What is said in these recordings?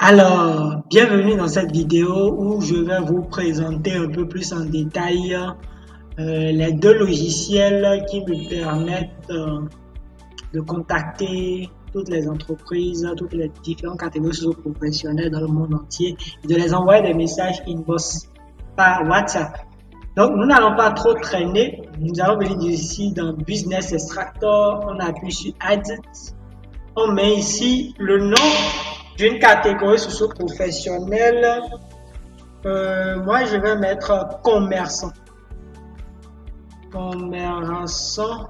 Alors, bienvenue dans cette vidéo où je vais vous présenter un peu plus en détail les deux logiciels qui me permettent de contacter toutes les entreprises, toutes les différentes catégories socio-professionnelles dans le monde entier et de les envoyer des messages inbox par WhatsApp. Donc, nous n'allons pas trop traîner. Nous allons venir ici dans Business Extractor. On appuie sur Add. On met ici le nom d'une catégorie socio-professionnelle. Moi, je vais mettre commerçant. Commerçant.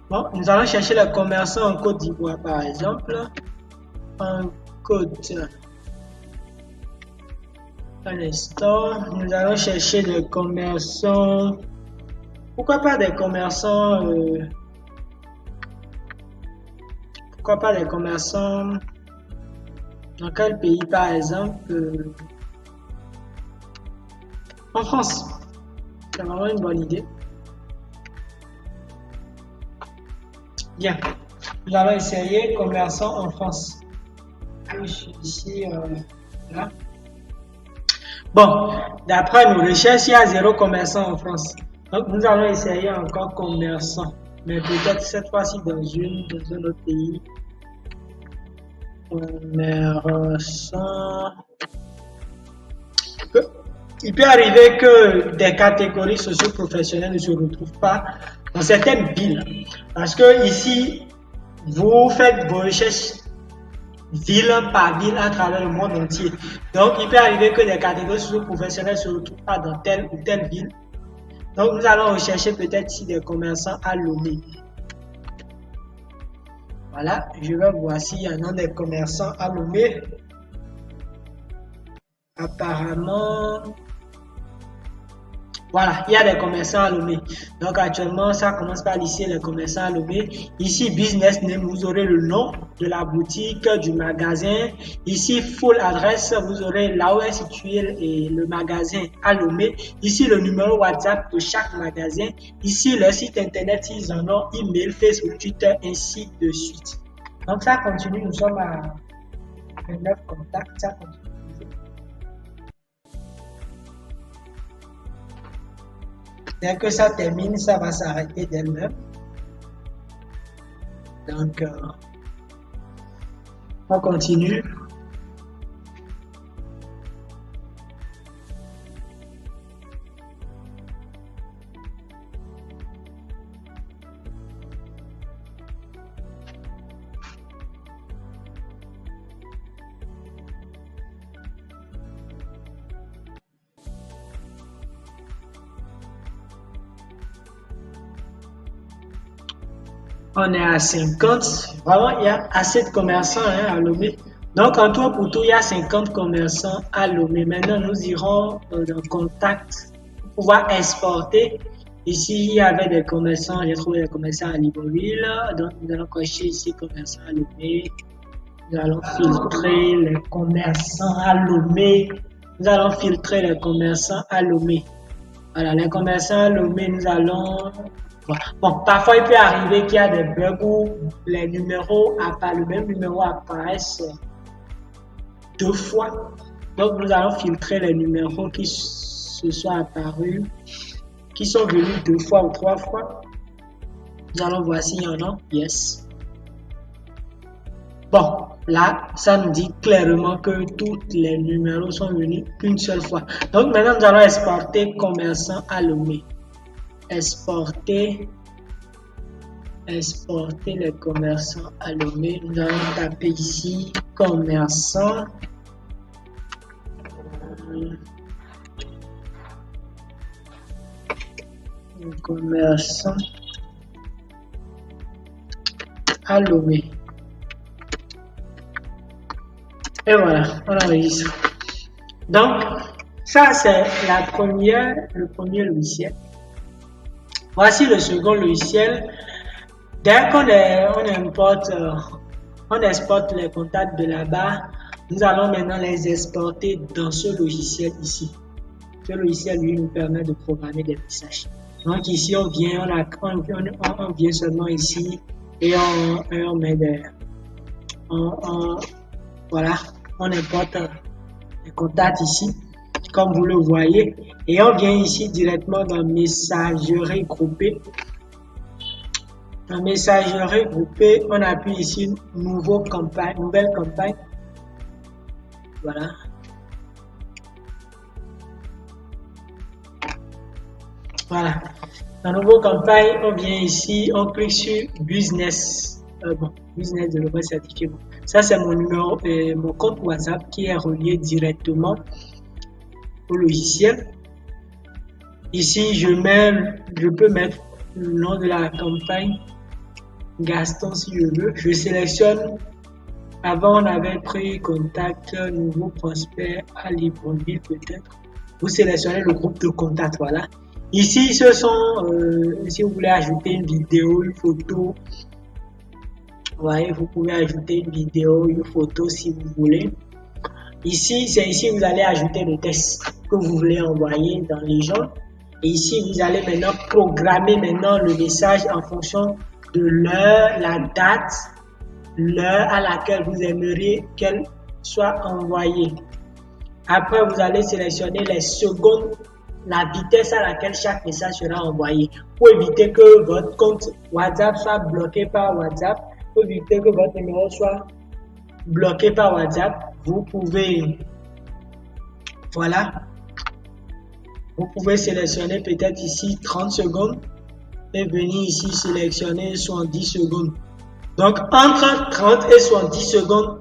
Bon, nous allons chercher les commerçants en Côte d'Ivoire, par exemple. En Côte. Un instant. Nous allons chercher des commerçants. Pourquoi pas des commerçants pourquoi pas les commerçants dans quel pays par exemple en France. C'est vraiment une bonne idée. Bien, nous allons essayer commerçants en France. Je suis ici là. Bon, d'après nos recherches, il y a 0 commerçant en France. Donc nous allons essayer encore commerçant, mais peut-être cette fois-ci dans un autre pays. Commerçant. Il peut arriver que des catégories socio-professionnelles ne se retrouvent pas dans certaines villes. Parce que ici, vous faites vos recherches ville par ville à travers le monde entier. Donc, il peut arriver que des catégories socio-professionnelles ne se retrouvent pas dans telle ou telle ville. Donc, nous allons rechercher peut-être ici des commerçants à Lomé. Voilà, je vais voir s'il y en a des commerçants à Lomé. Apparemment, voilà, il y a des commerçants à Lomé. Donc actuellement, ça commence par lister les commerçants à Lomé. Ici, business name, vous aurez le nom de la boutique, du magasin. Ici, full adresse, vous aurez là où est situé le magasin à Lomé. Ici, le numéro WhatsApp de chaque magasin. Ici, le site internet, s'ils en ont, email, Facebook, Twitter, ainsi de suite. Donc ça continue, nous sommes à 29 contacts, ça continue. Dès que ça termine, ça va s'arrêter d'elle-même. Donc, on continue. On est à 50. Vraiment, il y a assez de commerçants à Lomé. Donc, en tout pour tout, il y a 50 commerçants à Lomé. Maintenant, nous irons dans contact pour pouvoir exporter. Ici, il y avait des commerçants. J'ai trouvé des commerçants à Libreville. Donc, nous allons cocher ici commerçants à Lomé. Nous allons filtrer les commerçants à Lomé. Nous allons filtrer les commerçants à Lomé. Voilà, les commerçants à Lomé, nous allons... Bon, parfois il peut arriver qu'il y a des bugs où les numéros le même numéro apparaissent 2 fois. Donc nous allons filtrer les numéros qui se sont apparus, qui sont venus 2 fois ou 3 fois. Nous allons voir s'il y en a. Yes. Bon, là, ça nous dit clairement que tous les numéros sont venus une seule fois. Donc maintenant nous allons exporter commerçant à Lomé. Exporter les commerçants à Lomé. Nous allons taper ici commerçant. Commerçant à Lomé. Et voilà, on enregistre. Donc, ça c'est le premier logiciel. Voici le second logiciel. Dès qu'on on exporte les contacts de là-bas, nous allons maintenant les exporter dans ce logiciel ici. Ce logiciel lui nous permet de programmer des messages. Donc ici on vient, on vient seulement ici et on met voilà, on importe les contacts ici, comme vous le voyez, et on vient ici directement dans messagerie groupée. Dans messagerie groupée, on appuie ici nouvelle campagne. Voilà. Voilà. Dans nouvelle campagne, on vient ici, on clique sur business. Business de nouveau certifié. Bon. Ça, c'est mon numéro, mon compte WhatsApp qui est relié directement au logiciel. Ici, je peux mettre le nom de la campagne, Gaston si je veux. Je sélectionne. Avant, on avait pris contact, nouveau prospect à Libreville peut-être. Vous sélectionnez le groupe de contact, voilà. Ici, ce sont, si vous voulez ajouter une vidéo, une photo, vous voyez, vous pouvez ajouter une vidéo, une photo si vous voulez. Ici, c'est ici que vous allez ajouter le texte que vous voulez envoyer dans les gens. Et ici, vous allez maintenant programmer le message en fonction de l'heure, la date, l'heure à laquelle vous aimeriez qu'elle soit envoyée. Après, vous allez sélectionner les secondes, la vitesse à laquelle chaque message sera envoyé pour éviter que votre compte WhatsApp soit bloqué par WhatsApp, pour éviter que votre numéro soit bloqué par WhatsApp. Vous pouvez, voilà, vous pouvez sélectionner peut-être ici 30 secondes et venir ici sélectionner 70 secondes. Donc, entre 30 et 70 secondes,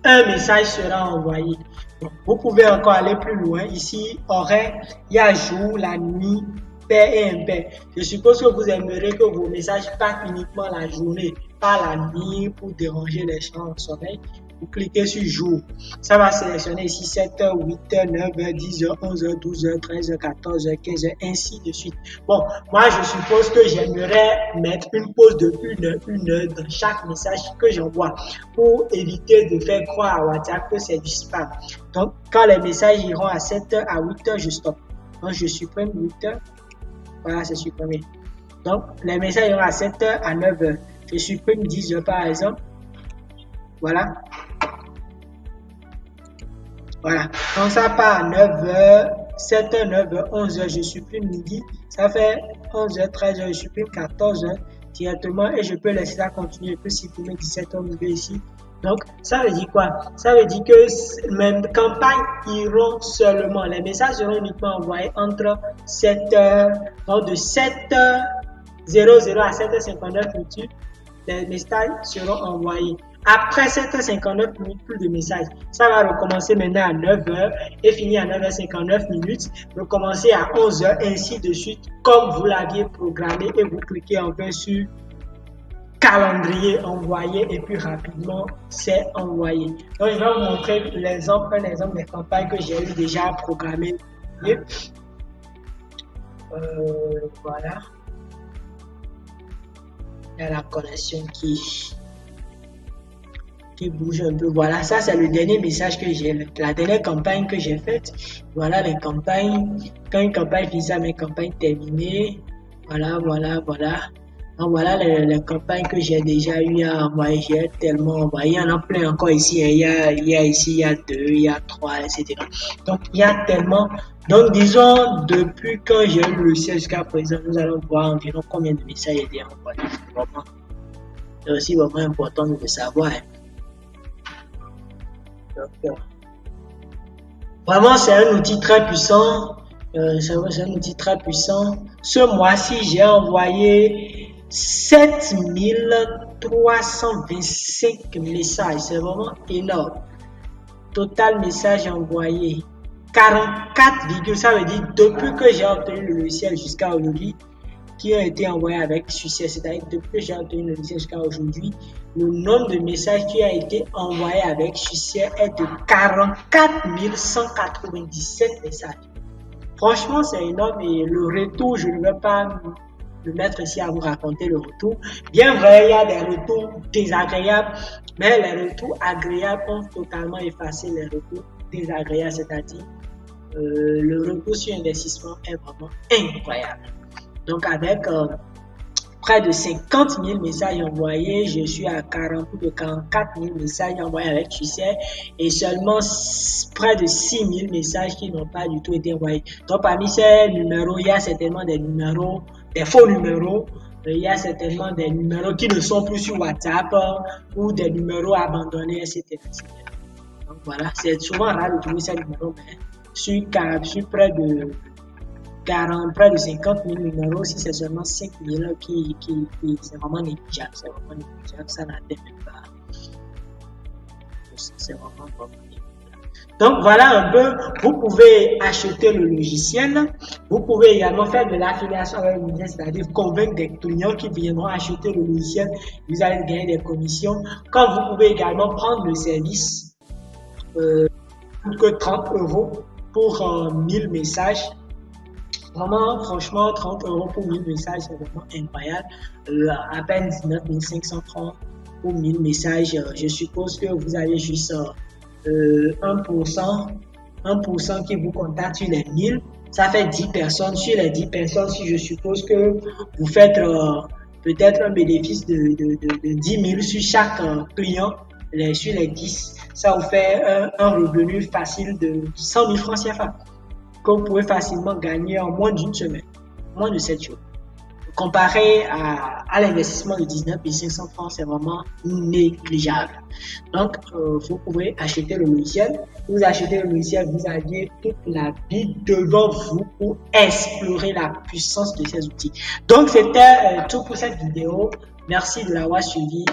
un message sera envoyé. Donc, vous pouvez encore aller plus loin. Ici, horaire, il y a jour, la nuit, pair et impair. Je suppose que vous aimeriez que vos messages partent uniquement la journée, pas la nuit pour déranger les gens au sommeil. Vous cliquez sur jour. Ça va sélectionner ici 7h, 8h, 9h, 10h, 11h, 12h, 13h, 14h, 15h, ainsi de suite. Bon, moi je suppose que j'aimerais mettre une pause de une heure dans chaque message que j'envoie pour éviter de faire croire à WhatsApp que c'est du spam. Donc, quand les messages iront à 7h, à 8h, je stoppe. Donc, je supprime 8h. Voilà, c'est supprimé. Donc, les messages iront à 7h, à 9h. Je supprime 10h par exemple. Voilà. Voilà. Donc ça part à 9h, 7h, 9h, 11h, je supprime midi. Ça fait 11h, 13h, je supprime 14h directement et je peux laisser ça continuer. Je peux supprimer 17h, midi ici. Donc, ça veut dire quoi? Ça veut dire que mes campagnes iront seulement, les messages seront uniquement envoyés entre 7h, donc de 7h00 à 7h59 minutes, les messages seront envoyés. Après 7h59 minutes, plus de messages. Ça va recommencer maintenant à 9h et finir à 9h59 minutes. Recommencer à 11h, ainsi de suite, comme vous l'aviez programmé et vous cliquez enfin sur calendrier envoyé et puis rapidement c'est envoyé. Donc je vais vous montrer un exemple des campagnes que j'ai eu déjà programmées. Voilà. Il y a la connexion qui bouge un peu. Voilà, ça c'est le dernier message que j'ai, la dernière campagne que j'ai faite. Voilà les campagnes. Quand une campagne finit, ça, mes campagnes terminées. Voilà. Donc voilà les campagnes que j'ai déjà eu à envoyer. J'ai tellement envoyé. Il y en a plein encore ici. Il y a ici, il y a 2, il y a 3, etc. Donc il y a tellement. Donc disons, depuis quand j'ai eu le ciel jusqu'à présent, nous allons voir environ combien de messages j'ai déjà envoyé. C'est aussi vraiment important de le savoir. Donc, vraiment, c'est un outil très puissant. C'est un outil très puissant. Ce mois-ci, j'ai envoyé 7325 messages. C'est vraiment énorme. Total message envoyé 44, ça veut dire depuis que j'ai obtenu le logiciel jusqu'à aujourd'hui, qui ont été envoyés avec succès. C'est-à-dire depuis que j'ai obtenu le logiciel jusqu'à aujourd'hui, le nombre de messages qui a été envoyé avec succès est de 44 197 messages. Franchement, c'est énorme et le retour, je ne vais pas me mettre ici à vous raconter le retour. Bien vrai, il y a des retours désagréables, mais les retours agréables ont totalement effacé les retours désagréables, c'est-à-dire le retour sur investissement est vraiment incroyable. Donc avec près de 50 000 messages envoyés. Je suis à 40 ou de 44 000 messages envoyés avec succès et seulement près de 6 000 messages qui n'ont pas du tout été envoyés. Donc, parmi ces numéros, il y a certainement des numéros, des faux numéros. Il y a certainement des numéros qui ne sont plus sur WhatsApp ou des numéros abandonnés, etc. Donc, voilà, c'est souvent rare de trouver ces numéros, mais sur près de 50 000 numéros, si c'est seulement 5 000 c'est vraiment négligeable. C'est vraiment négligeable. Ça n'atteint même pas. C'est vraiment négligeable. Donc voilà un peu, vous pouvez acheter le logiciel. Vous pouvez également faire de l'affiliation avec le logiciel, c'est-à-dire convaincre des clients qui viendront acheter le logiciel. Vous allez gagner des commissions. Comme vous pouvez également prendre le service que 30 € pour 1000 messages. Vraiment, franchement, 30 € pour 1000 messages, c'est vraiment incroyable. À peine 19 500 francs pour 1000 messages. Je suppose que vous avez juste 1% qui vous contacte sur les 1000. Ça fait 10 personnes. Sur les 10 personnes, si je suppose que vous faites peut-être un bénéfice de 10 000 sur chaque client, sur les 10, ça vous fait un revenu facile de 100 000 francs CFA. Que vous pouvez facilement gagner en moins d'une semaine, moins de 7 jours. Comparé à l'investissement de 19 500 francs, c'est vraiment négligeable. Donc, vous pouvez acheter le logiciel. Vous achetez le logiciel, vous avez toute la vie devant vous pour explorer la puissance de ces outils. Donc, c'était tout pour cette vidéo. Merci de l'avoir suivi.